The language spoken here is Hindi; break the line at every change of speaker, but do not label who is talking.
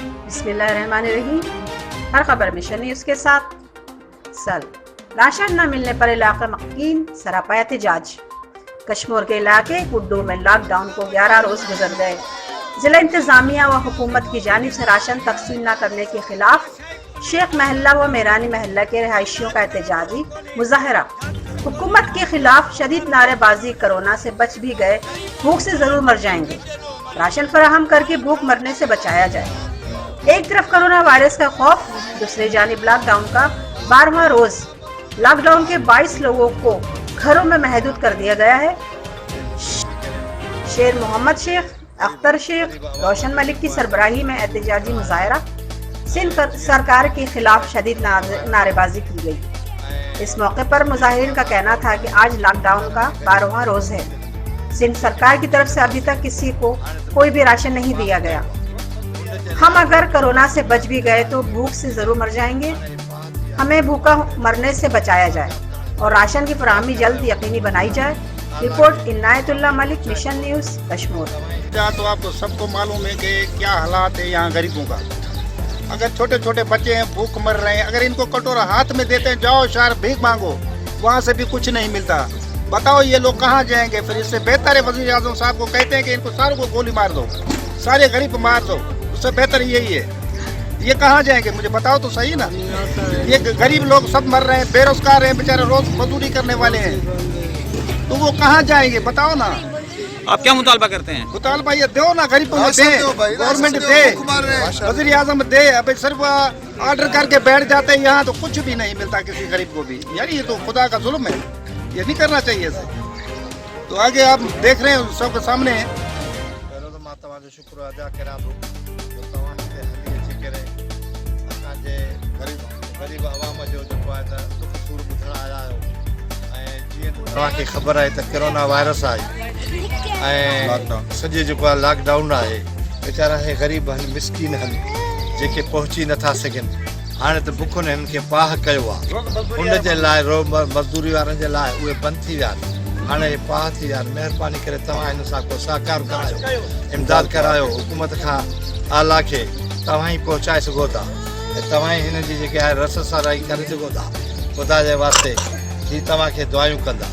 बिस्मिल्लाहिर्रहमानिर्रहीम। हर खबर मिशन न्यूज़ के साथ सल। राशन न मिलने पर इलाका मकीन, सरापा एहतजाज। कश्मीर के इलाके कुड्डू में लॉकडाउन को 11 रोज गुजर गए। जिला इंतजामिया व हुकूमत की जानिब से राशन तकसीम न करने के खिलाफ शेख महल्ला व मेरानी महल्ला के रहायशियों का एहतजाजी मुजाहरा। हुकूमत के खिलाफ शदीद नारेबाजी। कोरोना से बच भी गए, भूख से जरूर मर जाएंगे। राशन फराहम करके भूख मरने से बचाया जाए। एक तरफ कोरोना वायरस का खौफ, दूसरी जानिब लॉकडाउन का 12वां रोज। लॉकडाउन के 22 लोगों को घरों में महदूद कर दिया गया है। शेर मोहम्मद शेख, अख्तर शेख, रोशन मलिक की सरबराही में एहतजाजी मुजाहरा। सिंध सरकार के खिलाफ शदीद नारेबाजी की गई। इस मौके पर मुजाहिरीन का कहना था कि आज लॉकडाउन का 12वां रोज है। सिंध सरकार की तरफ से अभी तक किसी को कोई भी राशन नहीं दिया गया। हम अगर कोरोना से बच भी गए तो भूख से जरूर मर जाएंगे। हमें भूखा मरने से बचाया जाए और राशन की फराहमी जल्द यकीनी बनाई जाए। Report Inayatullah Malik, mission news, Kashmir.
तो आपको सबको मालूम है कि क्या हालात है यहाँ गरीबों का। अगर छोटे छोटे बच्चे हैं, भूख मर रहे हैं, अगर इनको कटोरा हाथ में देते हैं, जाओ शहर भीख मांगो, वहाँ से भी कुछ नहीं मिलता। बताओ ये लोग कहाँ जाएंगे? फिर इससे बेहतर है वज़ीर आज़म साहब को कहते हैं कि इनको सारों को गोली मार दो, सारे गरीब मार दो, उससे बेहतर यही है। ये कहाँ जाएंगे मुझे बताओ तो सही ना। ये गरीब लोग सब मर रहे हैं, बेरोजगार हैं बेचारे, रोज मजदूरी करने वाले हैं, तो वो कहाँ जाएंगे बताओ ना।
आप क्या मुतालबा करते हैं?
मुतालबा ये दो ना, गरीबों में दे, गवर्नमेंट दे, वज़ीर आज़म दे। अब सिर्फ ऑर्डर करके बैठ जाते हैं यहाँ, तो कुछ भी नहीं मिलता किसी गरीब को भी। यार ये तो खुदा का जुल्म है, ये नहीं करना चाहिए इसे। तो आगे आप देख रहे हैं सबके सामने है।
शुक्र अदा करा थो अची करे गरीब आवाम जो जेको आहे त दुख सूर ॿुधण आया आहियो। ऐं जीअं तव्हांखे ख़बर आहे त कोरोना वायरस आहे ऐं सॼे जेको आहे लॉकडाउन आहे। वीचारा हे गरीब आहिनि, मिसकीन आहिनि, जेके पहुची नथा सघनि। हाणे त बुखुनि हिननि खे पाह कयो आहे, उन जे लाइ मज़दूरी वारनि जे लाइ उहे बंदि थी विया आहिनि। हाणे पाह थी विया आहिनि। महिरबानी करे तव्हां हिन सां को सहकार करायो, इमदाद करायो। हुकूमत खां आला खे तव्हां ई पहुचाए सघो था ऐं तव्हां ई हिन जी जेके आहे रस सराई करे सघो था। ख़ुदा जे वास्ते ही तव्हांखे दुआयूं कंदा।